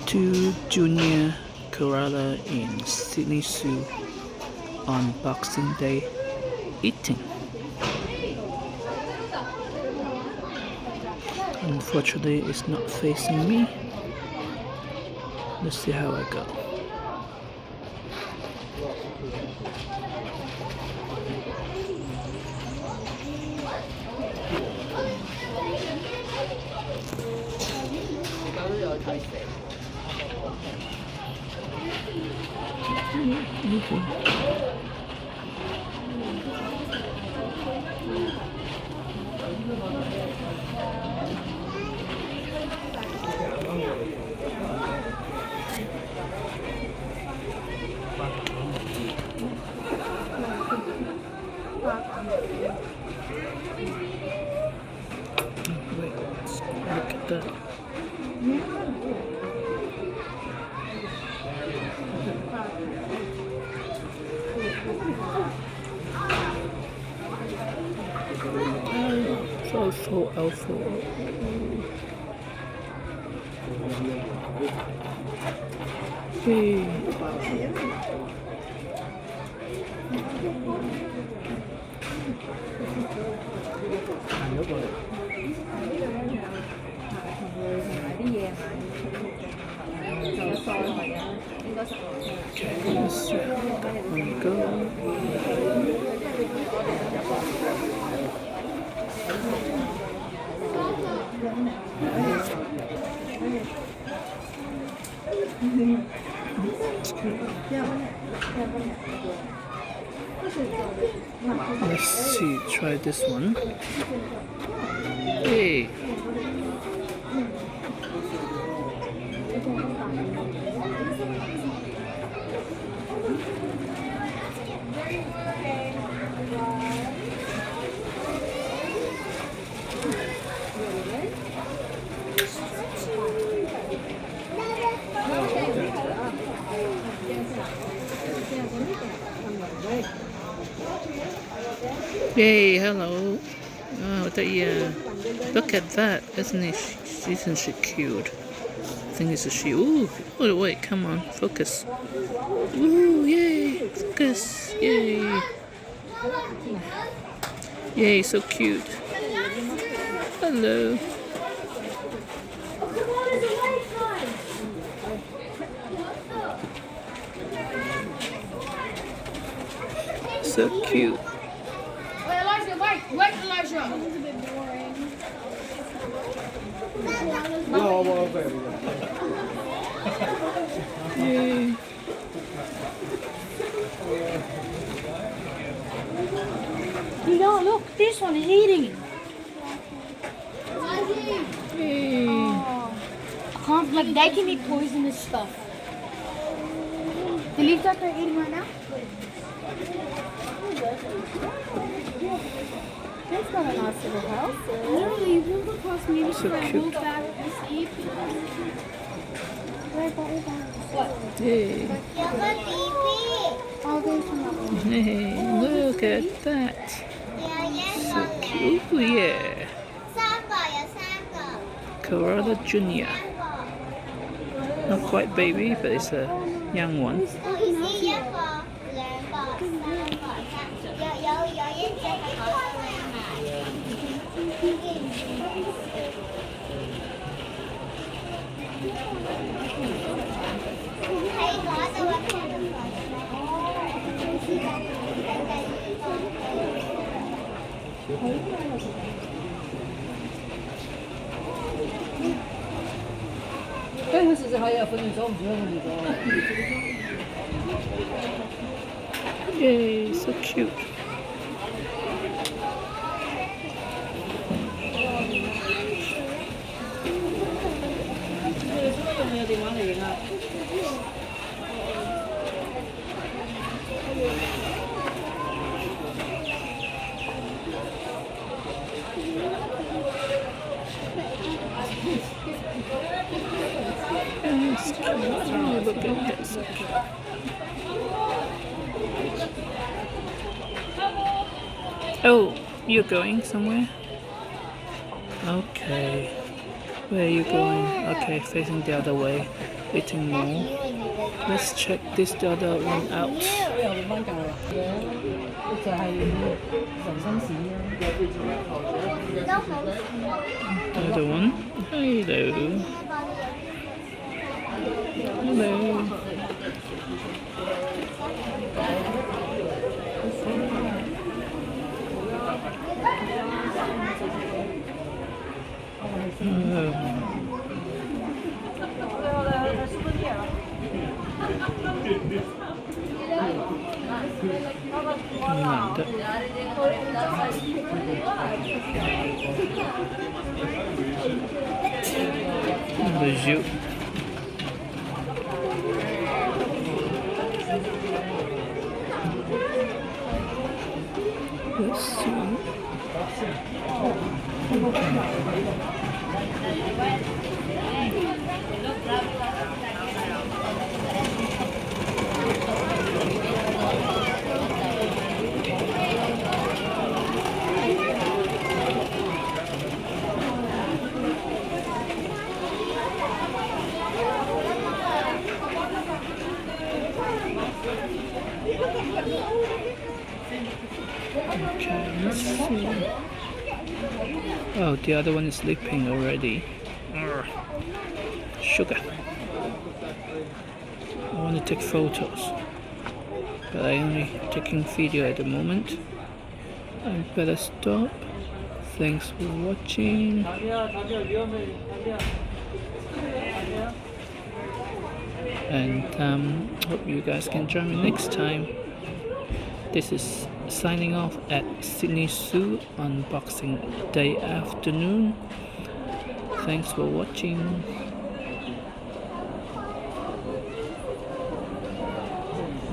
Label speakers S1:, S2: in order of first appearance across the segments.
S1: Two junior koala in Sydney Zoo on Boxing Day eating. Unfortunately, it's not facing me. Let's see how I go. Wait, look at that. Alpha. Hey. Okay, let's see that one go. Let's see, try this one. Hey. Yay, hello. Oh, look at that. Isn't she cute? I think it's a she. Ooh, oh, wait, come on, focus. Ooh, yay, focus, yay. Yay, so cute. Hello. So cute.
S2: Wait, Elijah, wait, Elijah.
S1: Yay.
S2: You know, look, this one is eating.
S1: Yay.
S2: Oh. I can't, like, they can eat poisonous stuff. The leaf that they're eating right now? It's got a nice little house. Literally, you walk across me
S1: So
S2: for a
S1: cute.
S2: walk back and sleep. What?
S1: Yay.
S2: I'll go from that one.
S1: Hey, look at that. So cute. Ooh, yeah. Koala Junior. Not quite baby, but it's a young one. Yay, so cute. Oh, look at this. Oh, you're going somewhere? Okay. Where are you going? Okay, facing the other way. Eating more. Let's check this other one out. The other one. Hello. Hello. Bonjour. Let's see. Okay, let's see. Oh, the other one is sleeping already. Arr. Sugar. I want to take photos, but I'm only taking video at the moment. I better stop. Thanks for watching. And hope you guys can join me next time. This is signing off at Sydney Zoo on Boxing Day afternoon. Thanks for watching.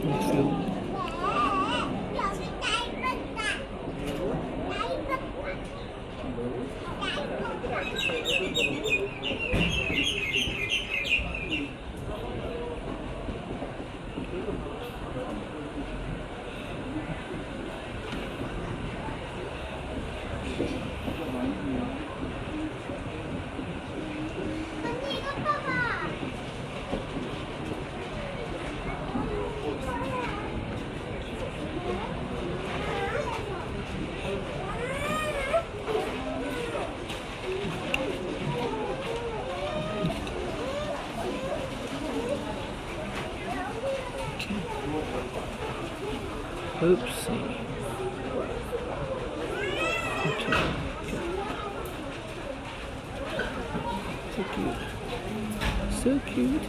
S1: Thank you. Oopsie. Okay. So cute. So cute.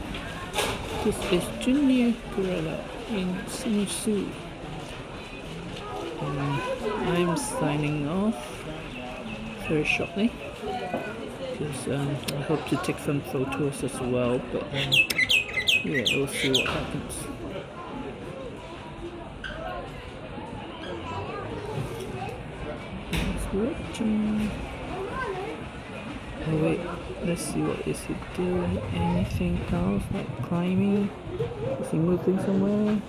S1: This is Junior Gorilla in Sydney Zoo. I'm signing off very shortly because I hope to take some photos as well, but yeah, we'll see what happens. Watching. Oh wait, let's see, what is he doing? Anything else like climbing? Is he moving somewhere?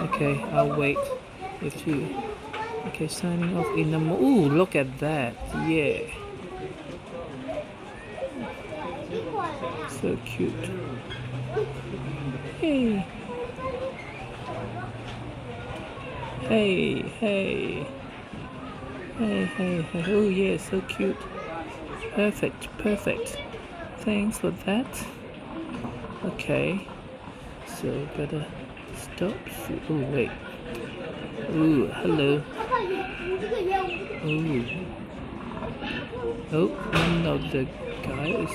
S1: Okay, I'll wait. If you okay, signing off in the ooh, look at that. Yeah. So cute. Hey. Hey, hey. Hey, hey, hey. Oh yeah, so cute. Perfect, perfect. Thanks for that. Okay. So better stop. Oh wait. Ooh, hello. Ooh. Oh, one of the guy is.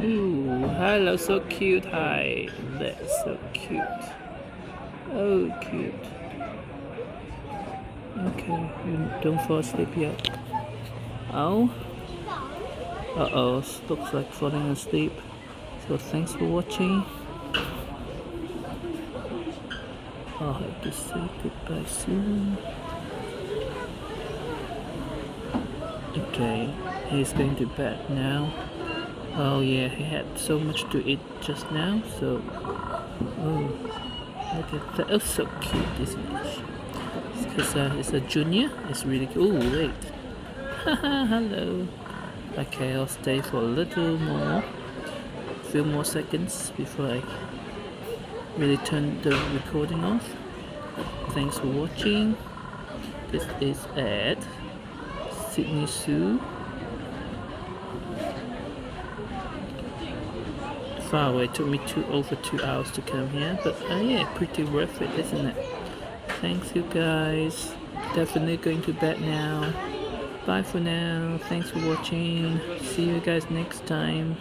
S1: Ooh, hello, so cute. Hi, that's so cute. Oh, cute. Okay, you don't fall asleep yet. Oh. Uh-oh, looks like falling asleep. So thanks for watching. I'll have to say goodbye soon. Okay, he's going to bed now. Oh yeah, he had so much to eat just now, so... Oh, look at that. Oh, so cute, isn't it? Because it's a junior. It's really cute. Oh, wait. Haha, hello. Okay, I'll stay for a little more, a few more seconds before I really turn the recording off. Thanks for watching. This is at Sydney Zoo. Far away, took me over 2 hours to come here, but yeah, pretty worth it, isn't it? Thanks you guys. Definitely going to bed now. Bye for now. Thanks for watching. See you guys next time.